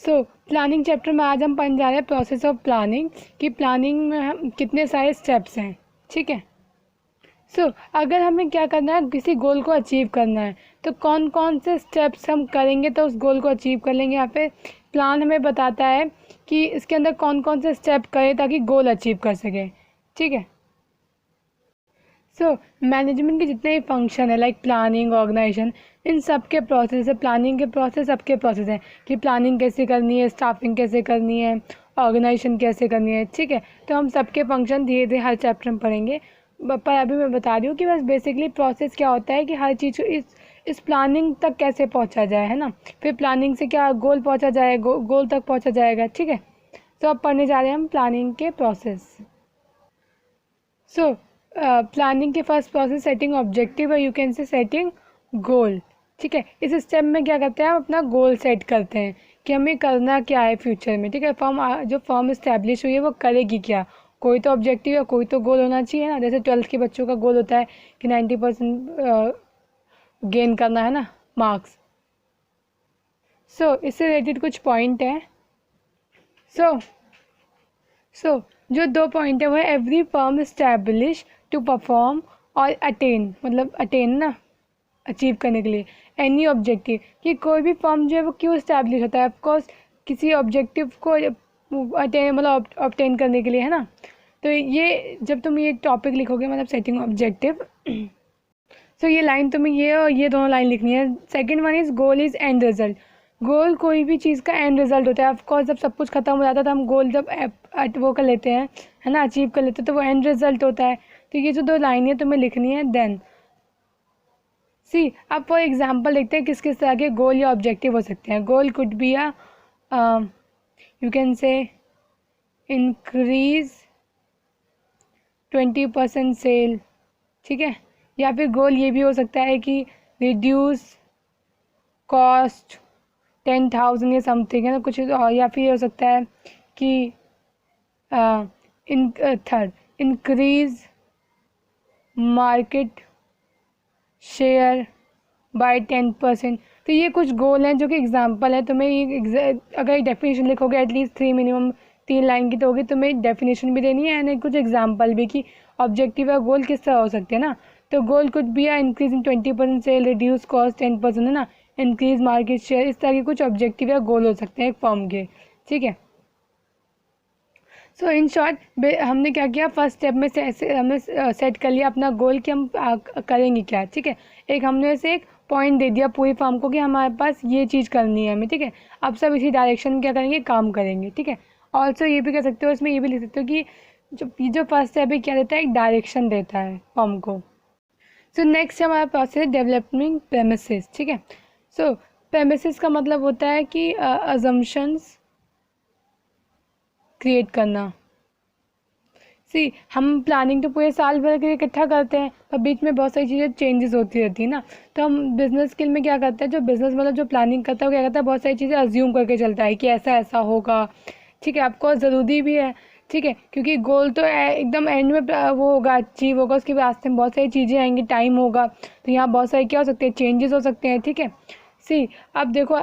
Planning chapter में आज हम पढ़ने जा रहे हैं प्रोसेस ऑफ प्लानिंग कि प्लानिंग में हम कितने सारे स्टेप्स हैं। ठीक है। अगर हमें क्या करना है, किसी गोल को अचीव करना है तो कौन कौन से स्टेप्स हम करेंगे तो उस गोल को अचीव कर लेंगे। यहाँ पे प्लान हमें बताता है कि इसके अंदर कौन कौन से स्टेप करें ताकि गोल अचीव कर सकें। ठीक है। मैनेजमेंट के जितने भी फंक्शन है लाइक प्लानिंग, ऑर्गेनाइजेशन, इन सब के प्रोसेस है। प्लानिंग के प्रोसेस सबके प्रोसेस हैं कि प्लानिंग कैसे करनी है, स्टाफिंग कैसे करनी है, ऑर्गेनाइजेशन कैसे करनी है। ठीक है। तो हम सबके फंक्शन धीरे धीरे हर चैप्टर में पढ़ेंगे, पर अभी मैं बता रही हूँ कि बस बेसिकली प्रोसेस क्या होता है कि हर चीज़ इस प्लानिंग तक कैसे पहुँचा जाए, है ना। फिर प्लानिंग से क्या गोल पहुँचा जाए, गोल तक पहुँचा जाएगा। ठीक है। तो अब पढ़ने जा रहे हैं हम प्लानिंग के प्रोसेस। प्लानिंग के फर्स्ट प्रोसेस सेटिंग ऑब्जेक्टिव और यू कैन से सेटिंग गोल। ठीक है। इस स्टेप में क्या करते हैं, हम अपना गोल सेट करते हैं कि हमें करना क्या है फ्यूचर में। ठीक है। जो फर्म इस्टेब्लिश हुई है वो करेगी क्या, कोई तो ऑब्जेक्टिव या कोई तो गोल होना चाहिए ना। जैसे 12th के बच्चों का गोल होता है कि 90% गेन करना है ना, मार्क्स। इससे रिलेटेड कुछ पॉइंट है। जो 2 पॉइंट है वो है every firm establish to perform और अटेन, मतलब अटेन ना, अचीव करने के लिए, एनी ऑब्जेक्टिव, कि कोई भी फर्म जो है वो क्यों इस्टेब्लिश होता है, ऑफकोर्स किसी ऑब्जेक्टिव को अटेन मतलब ऑब्टेन करने के लिए, है ना। तो ये जब तुम ये टॉपिक लिखोगे मतलब सेटिंग ऑब्जेक्टिव, ये लाइन तुम्हें ये और ये दोनों लाइन लिखनी है। Second one is goal is end result. Goal कोई भी चीज़ का एंड रिजल्ट होता है। ऑफकोर्स जब सब कुछ खत्म हो जाता है तो हम गोल जब वो कर लेते हैं, है ना, अचीव कर लेते हैं, तो वो एंड रिजल्ट होता है। तो ये जो 2 लाइन है तुम्हें लिखनी है। देन अब फॉर एग्जाम्पल देखते हैं किस किस तरह के गोल या ऑब्जेक्टिव हो सकते हैं। Goal could be you can say increase 20% sale. ठीक है। या फिर गोल ये भी हो सकता है कि रिड्यूस कॉस्ट 10,000 या समथिंग, है ना, कुछ। या फिर हो सकता है कि third increase market share by 10%। तो ये कुछ गोल हैं जो कि एग्जांपल है। तुम्हें ये अगर डेफिनेशन लिखोगे एटलीस्ट 3 मिनिमम 3 लाइन की तो होगी, तुम्हें डेफिनेशन भी देनी है एंड कुछ एग्जांपल भी कि ऑब्जेक्टिव या गोल किस तरह हो सकते हैं ना। तो goal could be increase in 20% sale, reduce cost 10%, है ना, इंक्रीज मार्केट शेयर। इस तरह के कुछ ऑब्जेक्टिव या गोल हो सकते हैं एक फर्म के। ठीक है। इन शॉर्ट हमने क्या किया, फर्स्ट स्टेप में से हमने सेट कर लिया अपना गोल कि हम करेंगे क्या। ठीक है। एक हमने से एक पॉइंट दे दिया पूरी फर्म को कि हमारे पास ये चीज़ करनी है हमें। ठीक है। अब सब इसी डायरेक्शन में क्या करेंगे, काम करेंगे। ठीक है। ऑल्सो ये भी कर सकते हो, इसमें ये भी लिख सकते हो कि जो फर्स्ट स्टेप है क्या देता है, एक डायरेक्शन देता है फर्म को। नेक्स्ट हमारा प्रोसेस है डेवलपिंग प्रेमिसेस। ठीक है। प्रेमिसेस का मतलब होता है कि अजम्पशंस क्रिएट करना। हम प्लानिंग तो पूरे साल भर के लिए इकट्ठा करते हैं, पर बीच में बहुत सारी चीज़ें चेंजेस होती रहती है ना। तो हम बिजनेस स्किल में क्या करते हैं, जो बिजनेस मतलब जो प्लानिंग करता है वो क्या करता है, बहुत सारी चीज़ें अज्यूम करके चलता है कि ऐसा ऐसा होगा। ठीक है। आपको ज़रूरी भी है। ठीक है। क्योंकि गोल तो एकदम एंड में वो होगा, अचीव होगा, उसके रास्ते में बहुत सारी चीज़ें आएंगी, टाइम होगा, तो यहाँ बहुत सारे क्या हो सकते हैं, चेंजेस हो सकते हैं। ठीक है। अब देखो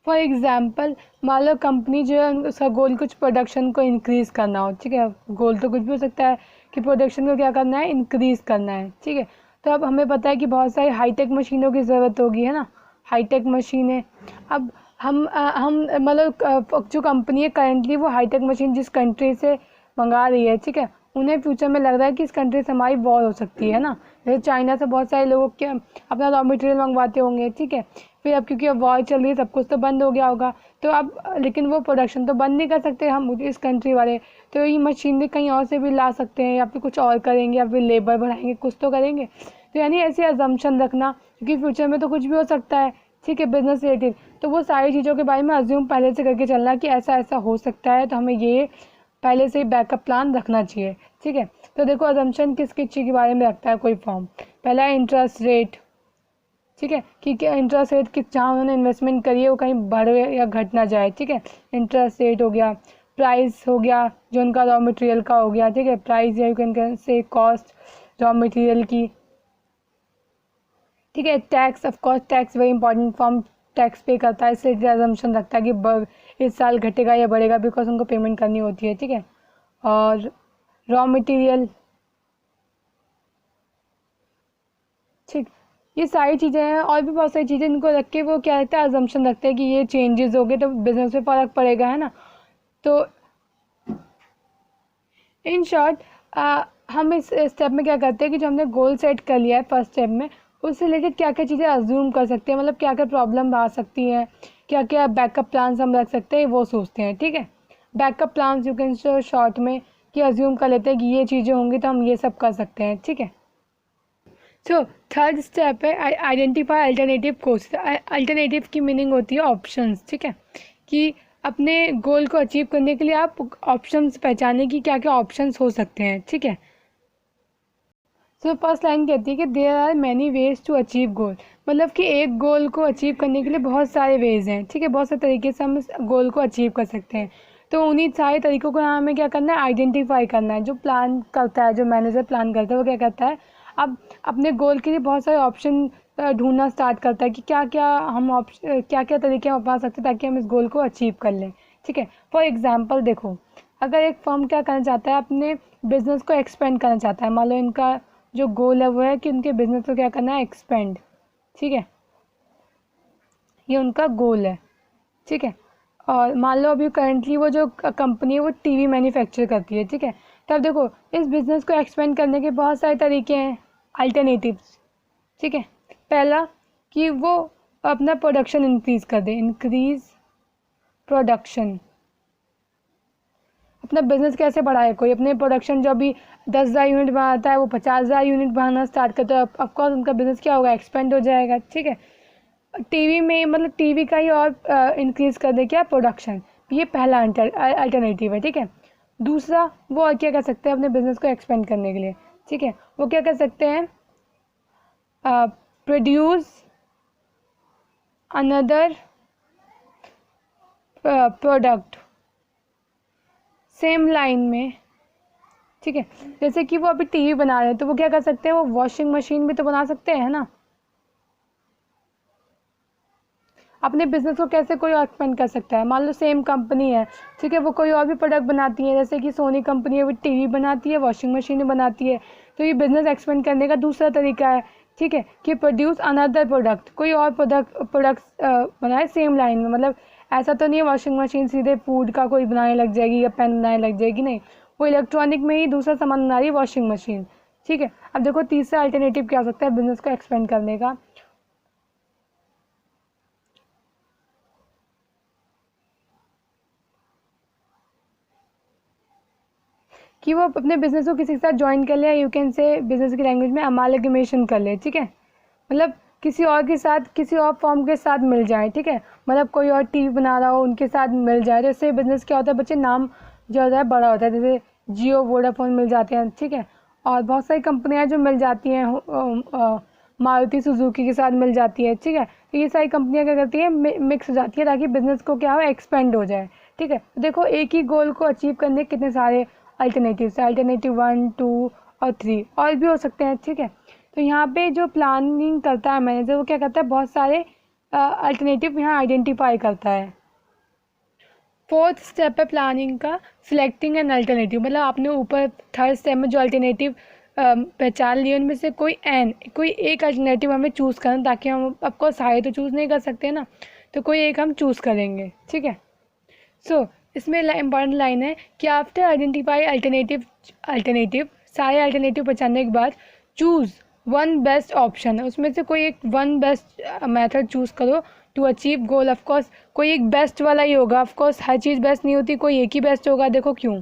फॉर एग्ज़ाम्पल मान लो कंपनी जो है उसका गोल कुछ प्रोडक्शन को इंक्रीज़ करना हो। ठीक है। गोल तो कुछ भी हो सकता है कि प्रोडक्शन को क्या करना है, इंक्रीज़ करना है। ठीक है। तो अब हमें पता है कि बहुत सारी हाईटेक मशीनों की ज़रूरत होगी, है ना, हाईटेक मशीनें। अब हम मतलब जो कंपनी है करेंटली वो हाईटेक मशीन जिस कंट्री से मंगा रही है, ठीक है, उन्हें फ्यूचर में लग रहा है कि इस कंट्री से हमारी वॉर हो सकती है ना। जैसे चाइना से बहुत सारे लोग के अपना रॉ मटेरियल मंगवाते होंगे। ठीक है। फिर अब क्योंकि अब वॉर चल रही है सब कुछ तो बंद हो गया होगा, तो अब लेकिन वो प्रोडक्शन तो बंद नहीं कर सकते हम इस कंट्री वाले, तो ये मशीनरी कहीं और से भी ला सकते हैं या फिर कुछ और करेंगे या फिर लेबर बढ़ाएंगे, कुछ तो करेंगे। तो यानी ऐसे अजम्पशन रखना क्योंकि फ्यूचर में तो कुछ भी हो सकता है। ठीक है। बिजनेस रिलेटेड तो वो सारी चीज़ों के बारे में अज्यूम पहले से करके चलना कि ऐसा ऐसा हो सकता है, तो हमें ये पहले से ही बैकअप प्लान रखना चाहिए। ठीक है। तो देखो अजम्पशन किस किस चीज़ के बारे में रखता है कोई फॉर्म। पहला है इंटरेस्ट रेट। ठीक है, कि क्या इंटरेस्ट रेट कि जहाँ उन्होंने इन्वेस्टमेंट करी है वो कहीं बढ़े या घट ना जाए। ठीक है। इंटरेस्ट रेट हो गया, प्राइस हो गया जो उनका रॉ मटेरियल का हो गया। ठीक है। प्राइस या यू कैन से कॉस्ट रॉ मटेरियल की। ठीक है। Tax, of course tax very important form tax पे करता है, इसलिए अजम्पशन रखता है कि इस साल घटेगा या बढ़ेगा, बिकॉज उनको पेमेंट करनी होती है, ठीक है। और रॉ मटेरियल, ठीक, ये सारी चीज़ें हैं और भी बहुत सारी चीज़ें इनको रख के वो क्या रहता है, अजम्पशन रखते हैं कि ये चेंजेस हो गए तो बिजनेस में फ़र्क पड़ेगा, है ना। तो इन शॉर्ट हम इस स्टेप में क्या करते हैं कि जो हमने गोल सेट कर लिया है फर्स्ट स्टेप में, उससे रिलेटेड क्या क्या चीज़ें अज्यूम कर सकते हैं, मतलब क्या क्या प्रॉब्लम आ सकती हैं, क्या क्या बैकअप प्लान्स हम रख सकते हैं, वो सोचते हैं, ठीक है। Backup plans you can short में कि अज्यूम कर लेते हैं कि ये चीज़ें होंगी तो हम ये सब कर सकते हैं, ठीक है। सो थर्ड स्टेप है आइडेंटिफाई अल्टरनेटिव कोर्स। अल्टरनेटिव की मीनिंग होती है ऑप्शंस, ठीक है, कि अपने गोल को अचीव करने के लिए आप ऑप्शंस पहचाने कि क्या क्या ऑप्शंस हो सकते हैं, ठीक है। सो फर्स्ट लाइन कहती है कि there are many ways to achieve goal, मतलब कि एक गोल को अचीव करने के लिए बहुत सारे वेज हैं, ठीक है, बहुत सारे तरीके से हम इस गोल को अचीव कर सकते हैं। तो उन्हीं सारे तरीकों को यहाँ हमें क्या करना है, आइडेंटिफाई करना है। जो प्लान करता है, जो मैनेजर प्लान करता है, वो क्या करता है, अब अपने गोल के लिए बहुत सारे ऑप्शन ढूंढना स्टार्ट करता है कि क्या क्या हम क्या क्या तरीके हम अपना सकते हैं ताकि हम इस गोल को अचीव कर लें, ठीक है। फॉर एग्जाम्पल देखो, अगर एक फर्म क्या करना चाहता है, अपने बिजनेस को एक्सपेंड करना चाहता है, मान लो इनका जो गोल है वो है कि उनके बिजनेस को क्या करना है, एक्सपेंड, ठीक है, ये उनका गोल है, ठीक है। और मान लो अभी करंटली वो जो कंपनी है वो टीवी मैन्युफैक्चर करती है, ठीक है। तब देखो इस बिज़नेस को एक्सपेंड करने के बहुत सारे तरीके हैं, अल्टरनेटिव्स, ठीक है। पहला कि वो अपना प्रोडक्शन इंक्रीज़ कर दे, इंक्रीज़ प्रोडक्शन। अपना बिजनेस कैसे बढ़ाए, कोई अपने प्रोडक्शन जो अभी 10,000 यूनिट बनाता है वो 50,000 यूनिट बनाना स्टार्ट करता है, ऑफकोर्स उनका बिजनेस क्या होगा, एक्सपेंड हो जाएगा, ठीक है। टीवी में मतलब टीवी का ही और इंक्रीज़ कर दे क्या, प्रोडक्शन। ये पहला अल्टरनेटिव है, ठीक है। दूसरा वो और क्या कर सकते हैं अपने बिजनेस को एक्सपेंड करने के लिए, ठीक है, वो क्या कर सकते हैं, produce another product same line में, ठीक है। जैसे कि वो अभी टीवी बना रहे हैं तो वो क्या कर सकते हैं, वो वॉशिंग मशीन भी तो बना सकते हैं, है ना। अपने बिजनेस को कैसे कोई और एक्सपेंड कर सकता है, मान लो सेम कंपनी है, ठीक है, वो कोई और भी प्रोडक्ट बनाती है, जैसे कि सोनी कंपनी है वो टीवी बनाती है, वॉशिंग मशीन बनाती है, तो ये बिजनेस एक्सपेंड करने का दूसरा तरीका है, ठीक है, कि प्रोड्यूस अनदर प्रोडक्ट, कोई और प्रोडक्ट्स बनाए सेम लाइन में। मतलब ऐसा तो नहीं है वॉशिंग मशीन सीधे फूड का कोई बनाने लग जाएगी या पेन बनाने लग जाएगी, नहीं, वो इलेक्ट्रॉनिक में ही दूसरा सामान बना रही है, वॉशिंग मशीन, ठीक है। अब देखो तीसरा अल्टरनेटिव क्या हो सकता है बिजनेस को एक्सपेंड करने का, कि वो अपने बिजनेस को किसी के साथ ज्वाइन कर ले, या यू कैन से बिजनेस की लैंग्वेज में अमालगमेशन कर ले, ठीक है, मतलब किसी और के साथ, किसी और फॉर्म के साथ मिल जाए, ठीक है, मतलब कोई और टीवी बना रहा हो उनके साथ मिल जाए, तो इससे बिजनेस क्या होता है, बच्चे नाम जो होता है बड़ा होता है, जैसे जियो वोडाफोन मिल जाते हैं, ठीक है, और बहुत सारी कंपनियां जो मिल जाती हैं, मारुति सुजुकी के साथ मिल जाती है, ठीक है। तो ये सारी कंपनियां क्या करती हैं, मिक्स हो जाती है ताकि बिजनेस को क्या हो, एक्सपेंड हो जाए, ठीक है। तो देखो एक ही गोल को अचीव करने के कितने सारे अल्टरनेटिव्स, अल्टरनेटिव 1, 2 और 3 और भी हो सकते हैं, ठीक है। तो यहाँ पे जो प्लानिंग करता है मैनेजर वो क्या करता है, बहुत सारे अल्टरनेटिव यहाँ आइडेंटिफाई करता है। फोर्थ स्टेप है प्लानिंग का, सिलेक्टिंग एन अल्टरनेटिव, मतलब आपने ऊपर थर्ड स्टेप में जो अल्टरनेटिव पहचान लिए उनमें से कोई एक अल्टरनेटिव हमें चूज़ करना, ताकि हम आपको सारे तो चूज़ नहीं कर सकते ना, तो कोई एक हम चूज़ करेंगे, ठीक है। सो इसमें इम्पॉर्टेंट लाइन है कि आफ्टर आइडेंटिफाई अल्टरनेटिव सारे अल्टरनेटिव पहचानने के बाद चूज़ वन बेस्ट ऑप्शन है, उसमें से कोई एक वन बेस्ट मेथड चूज़ करो टू अचीव गोल। ऑफकोर्स कोई एक बेस्ट वाला ही होगा, ऑफकोर्स हर चीज़ बेस्ट नहीं होती, कोई एक ही बेस्ट होगा। देखो क्यों,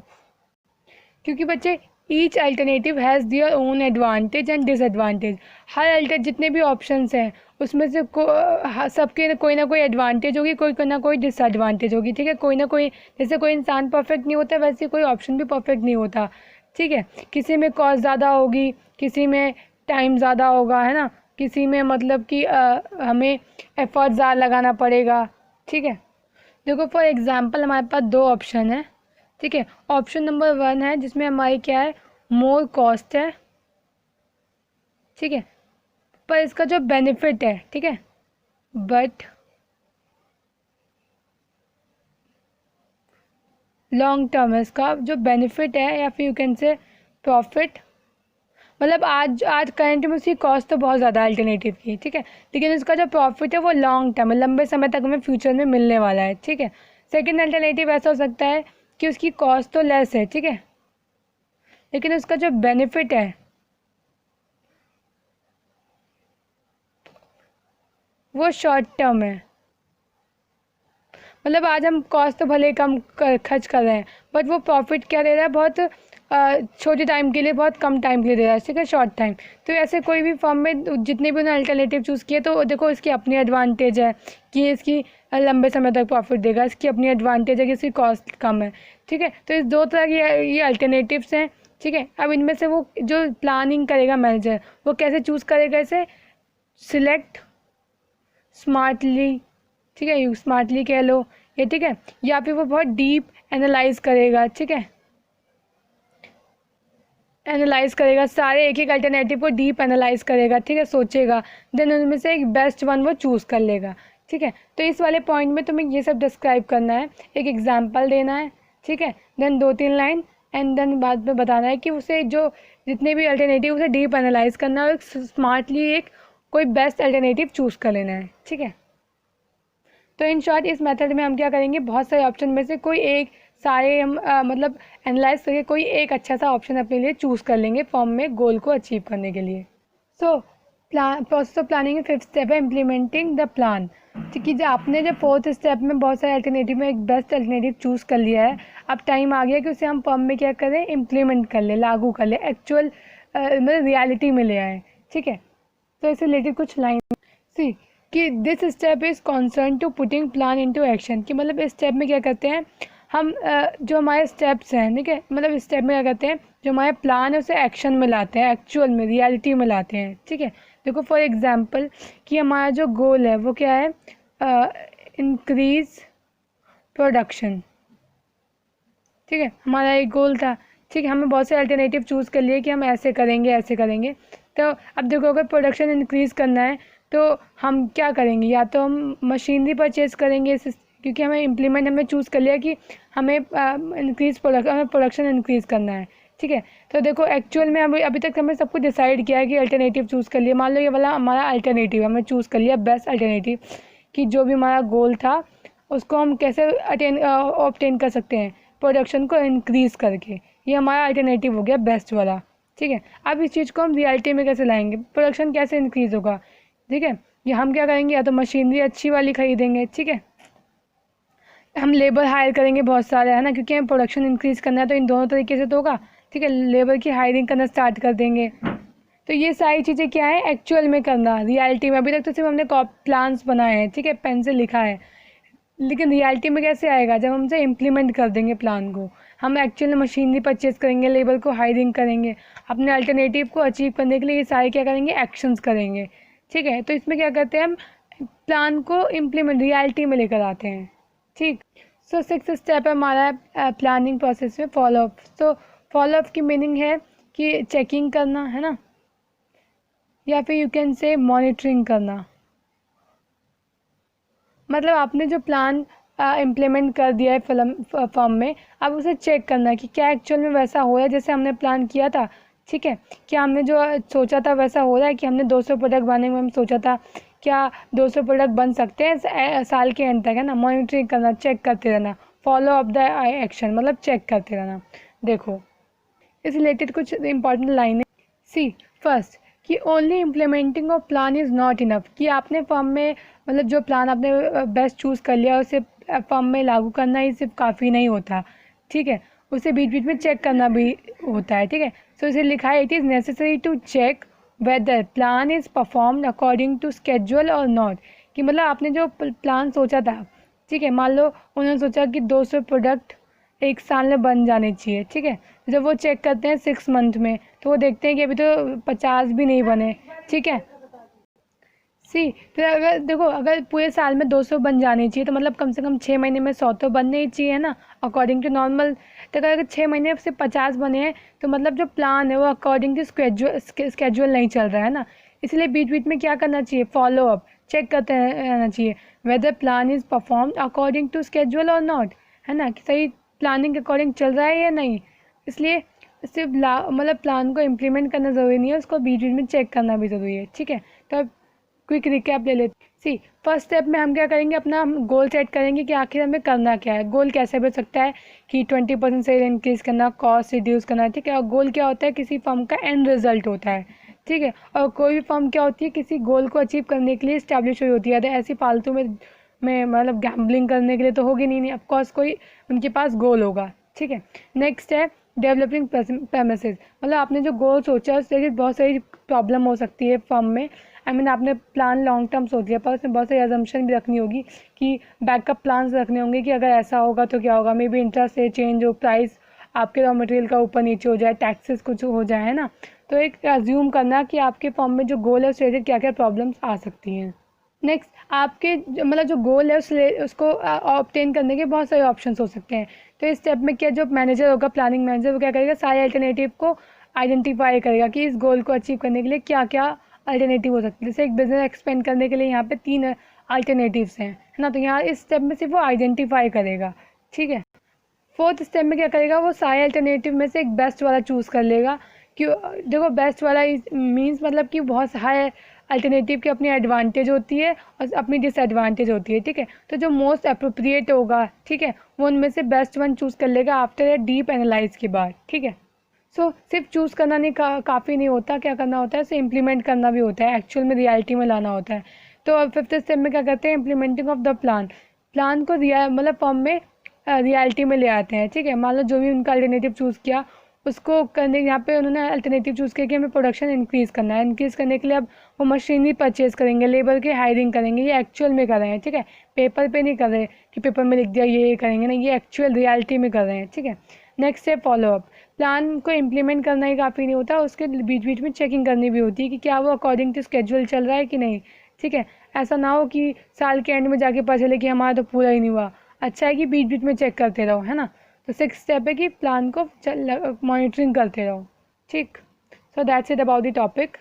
क्योंकि बच्चे each alternative has their own advantage and disadvantage. हर अल्टर जितने भी ऑप्शंस हैं उसमें से सबके कोई ना कोई एडवांटेज होगी, कोई ना कोई डिसएडवांटेज होगी, ठीक है। कोई ना कोई, जैसे कोई इंसान परफेक्ट नहीं होता वैसे कोई ऑप्शन भी परफेक्ट नहीं होता, ठीक है। किसी में कॉस्ट ज़्यादा होगी, किसी में टाइम ज़्यादा होगा, है ना, किसी में मतलब कि हमें एफर्ट ज़्यादा लगाना पड़ेगा, ठीक है। देखो फॉर एग्ज़ाम्पल हमारे पास दो ऑप्शन है, ठीक है। ऑप्शन नंबर 1 है जिसमें हमारी क्या है, मोर कॉस्ट है, ठीक है, पर इसका जो बेनिफिट है, ठीक है, बट लॉन्ग टर्म है, इसका जो बेनिफिट है या फिर यू कैन से प्रॉफिट, मतलब आज करंट में उसकी कॉस्ट तो बहुत ज़्यादा है अल्टरनेटिव की, ठीक है, लेकिन उसका जो प्रॉफिट है वो लॉन्ग टर्म है, लंबे समय तक हमें फ्यूचर में मिलने वाला है, ठीक है। सेकंड अल्टरनेटिव ऐसा हो सकता है कि उसकी कॉस्ट तो लेस है, ठीक है, लेकिन उसका जो बेनिफिट है वो शॉर्ट टर्म है, मतलब आज हम कॉस्ट तो भले कम खर्च कर रहे हैं, बट वो प्रॉफिट क्या दे रहा है, बहुत छोटे टाइम के लिए, बहुत कम टाइम के लिए दे रहा है, ठीक है, शॉर्ट टाइम। तो ऐसे कोई भी फॉर्म में जितने भी उन्होंने अल्टरनेटिव चूज़ किए, तो देखो इसकी अपनी एडवांटेज है कि इसकी लंबे समय तक प्रॉफिट देगा, इसकी अपनी एडवांटेज है कि इसकी कॉस्ट कम है, ठीक है। तो इस दो तरह की ये अल्टरनेटिव्स हैं, ठीक है। अब इनमें से वो जो प्लानिंग करेगा मैनेजर, वो कैसे चूज़ करेगा इसे, सिलेक्ट स्मार्टली, ठीक है, स्मार्टली कह लो ये, ठीक है, या फिर वो बहुत डीप एनालाइज करेगा, ठीक है, एनालाइज करेगा सारे एक एक अल्टरनेटिव को, डीप एनालाइज करेगा, ठीक है, सोचेगा, देन उनमें से एक बेस्ट वन वो चूज़ कर लेगा, ठीक है। तो इस वाले पॉइंट में तुम्हें ये सब डिस्क्राइब करना है, एक एग्जांपल देना है, ठीक है, देन 2-3 लाइन, एंड देन बाद में बताना है कि उसे जो जितने भी अल्टरनेटिव उसे डीप एनालाइज करना है और स्मार्टली एक कोई बेस्ट अल्टरनेटिव चूज़ कर लेना है, ठीक है। तो इन शॉर्ट इस मेथड में हम क्या करेंगे, बहुत सारे ऑप्शन में से कोई एक, सारे हम मतलब एनालाइज करके कोई एक अच्छा सा ऑप्शन अपने लिए चूज़ कर लेंगे फॉर्म में गोल को अचीव करने के लिए। सो प्रोसेस ऑफ प्लानिंग में 5th स्टेप है इम्प्लीमेंटिंग द प्लान, ठीक है। जो आपने जो 4th स्टेप में बहुत सारे अल्टरनेटिव में एक बेस्ट अल्टरनेटिव चूज़ कर लिया है, अब टाइम आ गया कि उसे हम फॉर्म में क्या करें, इम्प्लीमेंट कर ले, लागू कर ले, एक्चुअल मतलब रियलिटी में ले आए, ठीक है। तो इससे रिलेटेड कुछ लाइन सी कि this step is concern to putting plan into action, कि मतलब इस स्टेप में क्या करते हैं हम, जो हमारे स्टेप्स हैं, ठीक है, मतलब इस स्टेप में क्या करते हैं, जो हमारे प्लान है उसे एक्शन में लाते हैं, एक्चुअल में रियलिटी में लाते हैं, ठीक है। देखो फॉर एग्जांपल कि हमारा जो गोल है वो क्या है, इंक्रीज प्रोडक्शन, ठीक है, हमारा एक गोल था, ठीक है, हमें बहुत से अल्टरनेटिव चूज़ कर लिए कि हम ऐसे करेंगे ऐसे करेंगे। तो अब देखो अगर प्रोडक्शन इंक्रीज़ करना है तो हम क्या करेंगे, या तो हम मशीनरी परचेज़ करेंगे क्योंकि हमें इम्प्लीमेंट हमने चूज़ कर लिया कि हमें हमें प्रोडक्शन इंक्रीज़ करना है, ठीक है। तो देखो एक्चुअल में अभी तक हमने सब कुछ डिसाइड किया है कि अल्टरनेटिव चूज़ कर लिया, मान लो ये वाला हमारा अल्टरनेटिव हमें चूज़ कर लिया बेस्ट अल्टरनेटिव, कि जो भी हमारा गोल था उसको हम कैसे ऑब्टेन कर सकते हैं, प्रोडक्शन को इंक्रीज़ करके, ये हमारा अल्टरनेटिव हो गया बेस्ट वाला, ठीक है। अब इस चीज़ को हम रियलिटी में कैसे लाएंगे, प्रोडक्शन कैसे इंक्रीज़ होगा, ठीक है, ये हम क्या करेंगे, या तो मशीनरी अच्छी वाली खरीदेंगे, ठीक है, हम लेबर हायर करेंगे बहुत सारे, है ना, क्योंकि हमें प्रोडक्शन इंक्रीज़ करना है, तो इन दोनों तरीके से तो होगा, ठीक है, लेबर की हायरिंग करना स्टार्ट कर देंगे। तो ये सारी चीज़ें क्या है, एक्चुअल में करना, रियलिटी में। अभी तक तो सिर्फ हमने प्लान्स बनाए हैं, ठीक है, पेन से लिखा है, लेकिन रियलिटी में कैसे आएगा, जब हम उसे इम्प्लीमेंट कर देंगे प्लान को, हम एक्चुअल में मशीनरी परचेज करेंगे, लेबर को हायरिंग करेंगे, अपने अल्टरनेटिव को अचीव करने के लिए ये सारे क्या करेंगे, एक्शंस करेंगे, ठीक है। तो इसमें क्या करते हैं, हम प्लान को इम्प्लीमेंट रियलिटी में लेकर आते हैं, ठीक। सो 6th स्टेप है हमारा प्लानिंग प्रोसेस में फॉलोअप। तो फॉलोअप की मीनिंग है कि चेकिंग करना, है ना, या फिर यू कैन से मॉनिटरिंग करना, मतलब आपने जो प्लान इम्प्लीमेंट कर दिया है फॉर्म में, अब उसे चेक करना कि क्या एक्चुअल में वैसा हो रहा है जैसे हमने प्लान किया था, ठीक है, क्या हमने जो सोचा था वैसा हो रहा है, कि हमने 200 प्रोडक्ट बनाने में हम सोचा था, क्या 200 प्रोडक्ट बन सकते हैं साल के एंड तक, है ना। मॉनिटरिंग करना, चेक करते रहना, फॉलो अप द एक्शन, मतलब चेक करते रहना। देखो इस रिलेटेड कुछ इंपॉर्टेंट लाइनें, सी फर्स्ट कि only implementing of plan is not enough, कि आपने फॉर्म में मतलब जो प्लान आपने बेस्ट चूज़ कर लिया उसे फॉर्म में लागू करना ही सिर्फ काफ़ी नहीं होता, ठीक है, उसे बीच बीच में चेक करना भी होता है, ठीक है। सो इसे लिखा है, it is necessary to check whether plan is performed according to schedule और नॉट, कि मतलब आपने जो प्लान सोचा था, ठीक है, मान लो उन्होंने सोचा कि 200 प्रोडक्ट एक साल में बन जाने चाहिए, ठीक है, जब वो चेक करते हैं 6 मंथ में तो वो देखते हैं कि अभी तो 50 भी नहीं बने, ठीक है। सी फिर अगर देखो अगर पूरे साल में 200 बन जाने चाहिए तो मतलब कम से कम 6 महीने में 100 तो बनने ही चाहिए, है ना, अकॉर्डिंग टू नॉर्मल। तो अगर 6 महीने से 50 बने हैं तो मतलब जो प्लान है वो अकॉर्डिंग टू स्केड्यूल नहीं चल रहा है ना, इसलिए बीच बीच में क्या करना चाहिए, फॉलो अप, चेक करते रहना चाहिए whether plan is perform according to schedule और नॉट, है ना, कि सही प्लानिंग के अकॉर्डिंग चल रहा है या नहीं। इसलिए सिर्फ मतलब प्लान को इम्प्लीमेंट करना ज़रूरी नहीं है, उसको बीच बीच में चेक करना भी ज़रूरी है। ठीक है, तो अब क्विक रिकैप ले लेते हैं। सी फर्स्ट स्टेप में हम क्या करेंगे, अपना हम गोल सेट करेंगे कि आखिर हमें करना क्या है। गोल कैसे हो सकता है कि 20% सेल इंक्रीज़ करना, कॉस्ट रिड्यूस करना। ठीक है, और गोल क्या होता है, किसी फर्म का एंड रिजल्ट होता है। ठीक है, और कोई भी फर्म क्या होती है, किसी गोल को अचीव करने के लिए इस्टेब्लिश हुई होती है। ऐसी फालतू में मतलब गैम्बलिंग करने के लिए तो होगी नहीं ऑफकोर्स, कोई उनके पास गोल होगा। ठीक है, नेक्स्ट है डेवलपिंग प्रेमिसेस। मतलब आपने जो गोल सोचा है उससे बहुत सारी प्रॉब्लम हो सकती है फर्म में। आपने प्लान लॉन्ग टर्म सोच लिया, पर उसमें बहुत सारी अजम्पशन भी रखनी होगी कि बैकअप प्लान्स रखने होंगे कि अगर ऐसा होगा तो क्या होगा। May be interest rate change हो, प्राइस आपके रॉ मटेरियल का ऊपर नीचे हो जाए, टैक्सेस कुछ हो जाए, है ना। तो एक अज्यूम करना कि आपके फर्म में जो गोल है उससे रिलेटेड क्या क्या प्रॉब्लम्स आ सकती हैं। नेक्स्ट, आपके मतलब जो गोल है उसको ऑब्टेन करने के बहुत सारे ऑप्शन हो सकते हैं। तो इस स्टेप में क्या, जो मैनेजर होगा, प्लानिंग मैनेजर, वो क्या करेगा, सारे अल्टरनेटिव को आइडेंटिफाई करेगा कि इस गोल को अचीव करने के लिए क्या क्या अल्टरनेटिव हो सकती है। जैसे एक बिजनेस एक्सपेंड करने के लिए यहाँ पे 3 अल्टरनेटिव्स हैं, है ना। तो यहाँ इस स्टेप में सिर्फ वो आइडेंटिफाई करेगा। ठीक है, फोर्थ स्टेप में क्या करेगा, वो सारे अल्टरनेटिव में से एक बेस्ट वाला चूज़ कर लेगा। क्यों, देखो बेस्ट वाला मीन्स मतलब कि बहुत सारे अल्टरनेटिव की अपनी एडवांटेज होती है और अपनी डिसएडवांटेज होती है। ठीक है, तो जो मोस्ट अप्रोप्रिएट होगा, ठीक है, वो उनमें से बेस्ट वन चूज़ कर लेगा आफ्टर ए डीप एनालाइज के बाद। ठीक है, सो सिर्फ चूज़ करना नहीं काफ़ी नहीं होता, क्या करना होता है, उसे इम्प्लीमेंट करना भी होता है, एक्चुअल में रियलिटी में लाना होता है। तो अब फिफ्थ स्टेप में क्या करते हैं, इम्प्लीमेंटिंग ऑफ द प्लान को मतलब फॉर्म में रियलिटी में ले आते हैं। ठीक है, मान लो जो भी उनका अल्टरनेटिव चूज़ किया उसको करने, यहाँ पे उन्होंने अल्टरनेटिव चूज़ किया कि हमें प्रोडक्शन इंक्रीज़ करना है। इंक्रीज़ करने के लिए अब वो मशीनरी परचेज़ करेंगे, लेबर की हायरिंग करेंगे। ये एक्चुअल में कर रहे हैं। ठीक है, पेपर पे नहीं कर रहे कि पेपर में लिख दिया ये करेंगे, ना, ये एक्चुअल रियलिटी में कर रहे हैं। ठीक है, नेक्स्ट है फॉलोअप। प्लान को इम्प्लीमेंट करना ही काफ़ी नहीं होता, उसके बीच बीच में चेकिंग करनी भी होती है कि क्या वो अकॉर्डिंग टू स्केड्यूल चल रहा है कि नहीं। ठीक है, ऐसा ना हो कि साल के एंड में जाके पता चले कि हमारा तो पूरा ही नहीं हुआ। अच्छा है कि बीच बीच में चेक करते रहो, है ना। तो सिक्स स्टेप है कि प्लान को मॉनिटरिंग करते रहो। ठीक, so that's it about the topic.